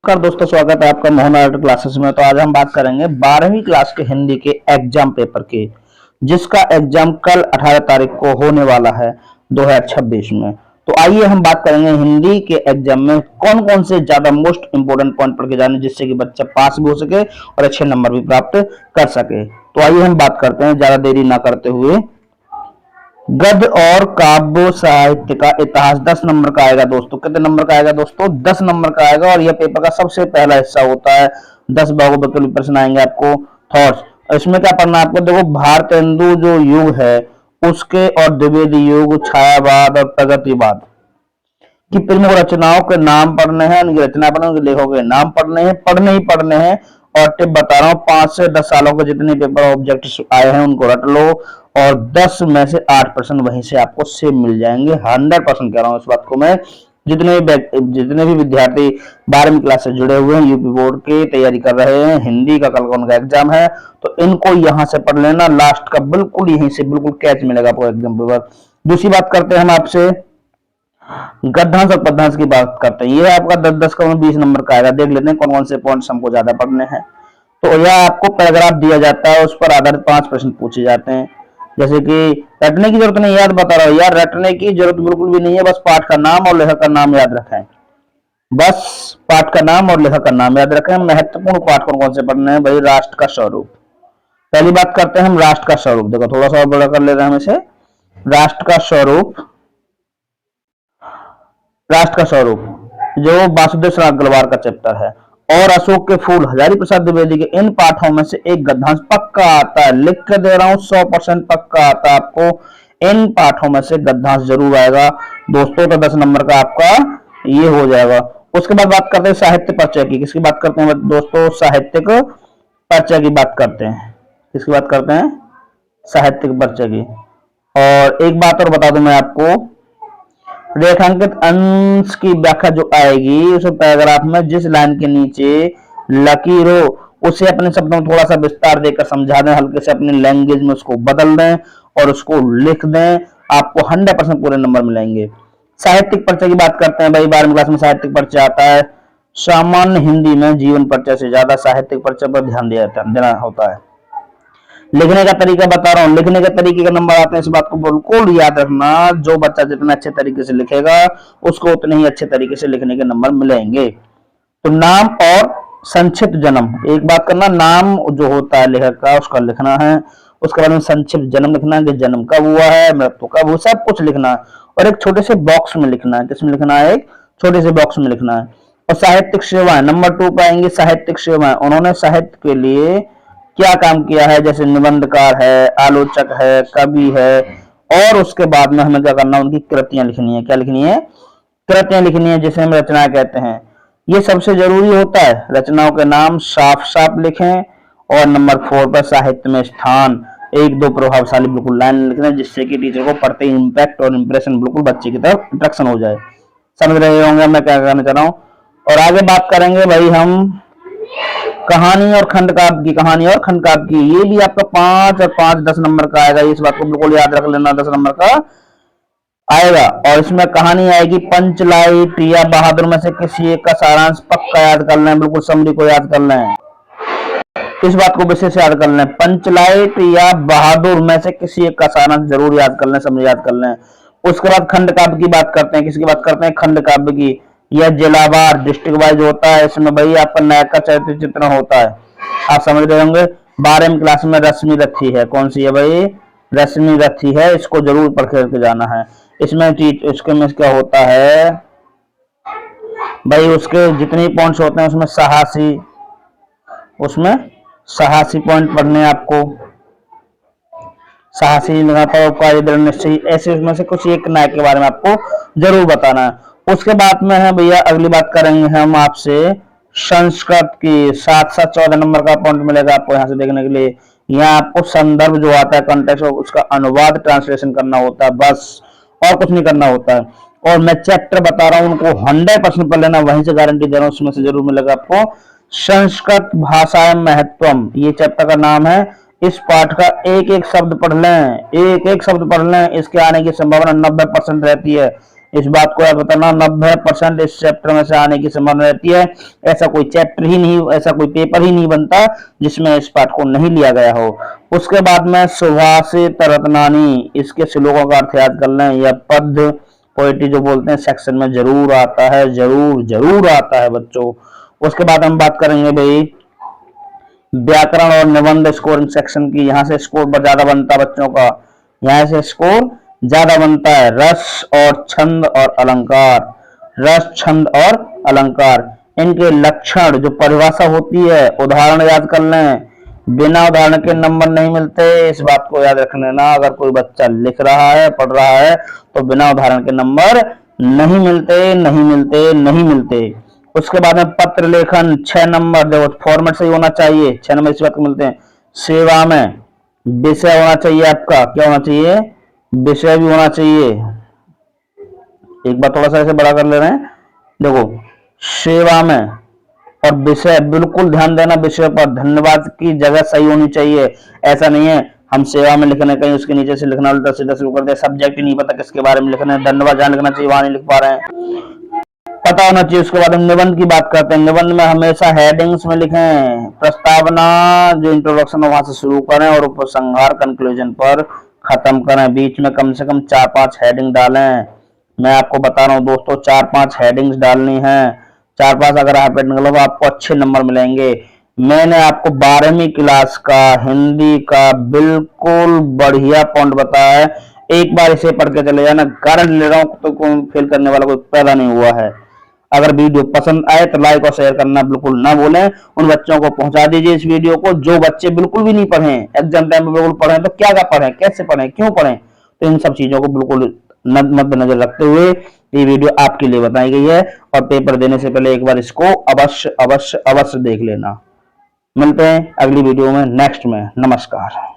नमस्कार दोस्तों, स्वागत है आपका मोहन आर्ट क्लासेस में। तो आज हम बात करेंगे 12वीं क्लास के हिंदी के एग्जाम पेपर की, जिसका एग्जाम कल 18 तारीख को होने वाला है 2026 में। तो आइए हम बात करेंगे हिंदी के एग्जाम में कौन कौन से ज्यादा मोस्ट इंपोर्टेंट पॉइंट पढ़ के जाने, जिससे कि बच्चा पास भी हो सके और अच्छे नंबर भी प्राप्त कर सके। तो आइए हम बात करते हैं ज्यादा देरी ना करते हुए। गद्य और काव्य साहित्य का इतिहास 10 नंबर का आएगा दोस्तों। कितने नंबर का आएगा दोस्तों? 10 नंबर का आएगा और यह पेपर का सबसे पहला हिस्सा होता है। 10 भागों पर प्रश्न आएंगे आपको। थॉट्स, इसमें क्या पढ़ना है आपको? देखो, भारतेंदु जो युग है उसके और द्विवेदी युग, छायावाद और प्रगतिवाद की प्रमुख रचनाओं के नाम पढ़ने हैं, उनकी रचना पढ़ने, उनके लेखकों के नाम पढ़ने ही पढ़ने हैं। और टिप बता रहा हूँ, 5 से 10 सालों के जितने पेपर ऑब्जेक्ट आए हैं उनको रट लो और 10 में से 8% वहीं से आपको सेम मिल जाएंगे। 100% कह रहा हूँ इस बात को मैं। जितने भी विद्यार्थी 12वीं क्लास से जुड़े हुए हैं, यूपी बोर्ड की तैयारी कर रहे हैं, हिंदी का कल उनका एग्जाम है, तो इनको यहाँ से पढ़ लेना। लास्ट का बिल्कुल यहीं से बिल्कुल कैच मिलेगा आपको एग्जाम पेपर। दूसरी बात करते हैं हम आपसे, गद्यांश और पद्यांश की बात करते हैं। ये आपका 10-10 का 20 नंबर का आएगा। देख लेते हैं कौन कौन से पॉइंट्स हमको ज्यादा पढ़ने हैं। तो यह आपको पैराग्राफ दिया जाता है, उस पर आधारित 5 प्रश्न पूछे जाते हैं। जैसे कि रटने की जरूरत नहीं, याद बता रहा हूं यार, रटने की जरूरत बिल्कुल भी नहीं है। बस पाठ का नाम और लेखक का नाम याद रखें। बस पाठ का नाम और लेखक का नाम याद रखें। महत्वपूर्ण पाठ कौन कौन से पढ़ने हैं भाई? राष्ट्र का स्वरूप। पहली बात करते हैं हम राष्ट्र का स्वरूप। देखो थोड़ा सा बड़ा कर ले रहे हैं हम इसे। राष्ट्र का स्वरूप, राष्ट्र का स्वरूप जो वासुदेव श्रृंगार गलवार का चैप्टर है, और अशोक के फूल हजारी प्रसाद द्विवेदी के, इन पाठों में से एक गद्यांश पक्का आता है। लिख के दे रहा हूं, 100% पक्का आता है आपको। इन पाठों में से गद्यांश जरूर आएगा दोस्तों। तो 10 नंबर का आपका ये हो जाएगा। उसके बाद बात करते हैं साहित्य परिचय की। किसकी बात करते हैं दोस्तों? साहित्यिक परिचय की बात करते हैं। किसकी बात करते हैं? साहित्यिक परिचय की। और एक बात और बता दूं मैं आपको, रेखांकित अंश की व्याख्या जो आएगी उस पैराग्राफ में जिस लाइन के नीचे लकीर हो उसे अपने शब्दों में थोड़ा सा विस्तार देकर समझा दें, हल्के से अपनी लैंग्वेज में उसको बदल दें और उसको लिख दें। आपको 100% पूरे नंबर मिलेंगे। साहित्यिक परिचय की बात करते हैं भाई। 12वीं क्लास में साहित्यिक परिचय आता है। सामान्य हिंदी में जीवन परिचय से ज्यादा साहित्यिक परिचय पर ध्यान देना होता है। लिखने का तरीका बता रहा हूँ, लिखने के तरीके का नंबर आते हैं, इस बात को बिल्कुल याद रखना। जो बच्चा जितना अच्छे तरीके से लिखेगा उसको उतने ही अच्छे तरीके से लिखने के नंबर मिलेंगे। तो नाम और संक्षिप्त जन्म, एक बात करना, नाम जो होता है लेखक का उसका लिखना है। उसके बाद में संक्षिप्त जन्म लिखना है कि जन्म कब हुआ है, मृत्यु कब हुआ, सब कुछ लिखना है। और एक छोटे से बॉक्स में लिखना है। किसमें लिखना है? एक छोटे से बॉक्स में लिखना है। और साहित्यिक सेवाएं नंबर 2 पर आएंगे। साहित्यिक सेवाएं, उन्होंने साहित्य के लिए क्या काम किया है, जैसे निबंधकार है, आलोचक है, कवि है। और उसके बाद में हमें क्या करना है? उनकी कृतियां लिखनी है। क्या लिखनी है? कृतियां लिखनी है, जिसे हम रचना कहते हैं। ये सबसे जरूरी होता है। रचनाओं के नाम साफ साफ लिखें। और नंबर 4 पर साहित्य में स्थान, 1-2 प्रभावशाली बिल्कुल लाइन लिख दें, जिससे कि टीचर को पढ़ते ही इम्पैक्ट और इंप्रेशन बिल्कुल बच्चे की तरफ इंट्रैक्शन हो जाए। समझ रहे होंगे मैं क्या कहना चाह रहा हूँ। और आगे बात करेंगे भाई हम कहानी और खंड काव्य की। कहानी और खंड काव्य की, ये भी आपका 5 और 5 10 नंबर का आएगा। इस बात को बिल्कुल याद रख लेना, 10 नंबर का आएगा। और इसमें कहानी आएगी पंचलाइट या बहादुर में से किसी एक का सारांश पक्का याद कर लें, बिल्कुल समरी को याद कर लें। इस बात को विशेष याद कर लें, पंचलाइट या बहादुर में से किसी एक का सारांश जरूर याद कर लें, समरी याद कर लें। उसके बाद खंड काव्य की बात करते हैं। किसकी बात करते हैं? खंड काव्य की। यह जिलावार डिस्ट्रिक्ट वाइज होता है। इसमें भाई आपका नायक का चरित्र चित्रण होता है। आप समझ रहे होंगे। 12वीं क्लास में रश्मि रथी है। कौन सी है भाई? रश्मि रथी है। इसको जरूर पढ़ के जाना है। इसमें इसके में क्या होता है भाई? उसके जितने पॉइंट्स होते हैं उसमें साहसी पॉइंट पढ़ने आपको। साहसी निश्चय, ऐसे उसमें से कुछ एक नायक के बारे में आपको जरूर बताना है। उसके बाद में है भैया, अगली बात करेंगे हम आपसे संस्कृत की। 7-7 14 नंबर का पॉइंट मिलेगा आपको यहाँ से देखने के लिए। यहाँ आपको संदर्भ जो आता है, कॉन्टेक्स्ट, उसका अनुवाद ट्रांसलेशन करना होता है, बस और कुछ नहीं करना होता है। और मैं चैप्टर बता रहा हूँ, उनको 100% पढ़ लेना, वहीं से गारंटी दे रहा हूँ, उसमें से जरूर मिलेगा आपको। संस्कृत भाषा महत्वम, ये चैप्टर का नाम है। इस पाठ का एक एक शब्द पढ़ लें, एक एक शब्द पढ़ लें, इसके आने की संभावना 90% रहती है। इस बात को याद रखना, 90% इस चैप्टर में से आने की संभावना रहती है। ऐसा कोई चैप्टर ही नहीं, ऐसा कोई पेपर ही नहीं बनता जिसमें इस पाठ को नहीं लिया गया हो। उसके बाद में सुभाषित रत्नानी, इसके श्लोकों का अर्थ याद कर लें। यह पद्य पोएट्री जो बोलते हैं सेक्शन में जरूर आता है, जरूर आता है बच्चों। उसके बाद हम बात करेंगे भाई व्याकरण और निबंध स्कोरिंग सेक्शन की। यहाँ से स्कोर ज्यादा बनता है बच्चों का, यहाँ से स्कोर ज्यादा बनता है। रस और छंद और अलंकार, रस छंद और अलंकार, इनके लक्षण जो परिभाषा होती है, उदाहरण याद कर लें। बिना उदाहरण के नंबर नहीं मिलते, इस बात को याद रख लेना। अगर कोई बच्चा लिख रहा है, पढ़ रहा है, तो बिना उदाहरण के नंबर नहीं मिलते, नहीं मिलते, नहीं मिलते। उसके बाद में पत्र लेखन 6 नंबर, देखो फॉर्मेट सही होना चाहिए, 6 नंबर इस बात को मिलते हैं। सेवा में विषय होना चाहिए आपका, क्या होना चाहिए, विषय भी होना चाहिए। एक बार थोड़ा सा ऐसे बड़ा कर ले रहे हैं, देखो सेवा में और विषय, बिल्कुल ध्यान देना विषय पर। धन्यवाद की जगह सही होनी चाहिए, ऐसा नहीं है हम सेवा में लिखने कहीं उसके नीचे से लिखना उल्टा सीधा शुरू कर दे, सब्जेक्ट ही नहीं पता किसके बारे में लिखना है, धन्यवाद जहां लिखना चाहिए वहां नहीं लिख पा रहे हैं, पता होना चाहिए। उसके बाद हम निबंध की बात करते हैं। निबंध में हमेशा हेडिंग्स में लिखें, प्रस्तावना जो इंट्रोडक्शन है वहां से शुरू करें और उपसंहार कंक्लूजन पर खत्म करें। बीच में कम से कम 4-5 हेडिंग डालें। मैं आपको बता रहा हूँ दोस्तों, 4-5 हेडिंग्स डालनी है। 4-5 अगर आप हेडिंग डालो आपको अच्छे नंबर मिलेंगे। मैंने आपको 12वीं क्लास का हिंदी का बिल्कुल बढ़िया पॉइंट बताया है, एक बार इसे पढ़ के चले जाना, गारंटी ले रहा हूँ तो कोई फेल करने वाला कोई पैदा नहीं हुआ है। अगर वीडियो पसंद आए तो लाइक और शेयर करना बिल्कुल ना भूलें। उन बच्चों को पहुंचा दीजिए इस वीडियो को जो बच्चे बिल्कुल भी नहीं पढ़े, एग्जाम टाइम में बिल्कुल पढ़े तो क्या क्या पढ़े, कैसे पढ़े, क्यों पढ़े, तो इन सब चीजों को बिल्कुल मद्देनजर रखते हुए ये वीडियो आपके लिए बताई गई है। और पेपर देने से पहले एक बार इसको अवश्य अवश्य अवश्य देख लेना। मिलते हैं अगली वीडियो में, नेक्स्ट में। नमस्कार।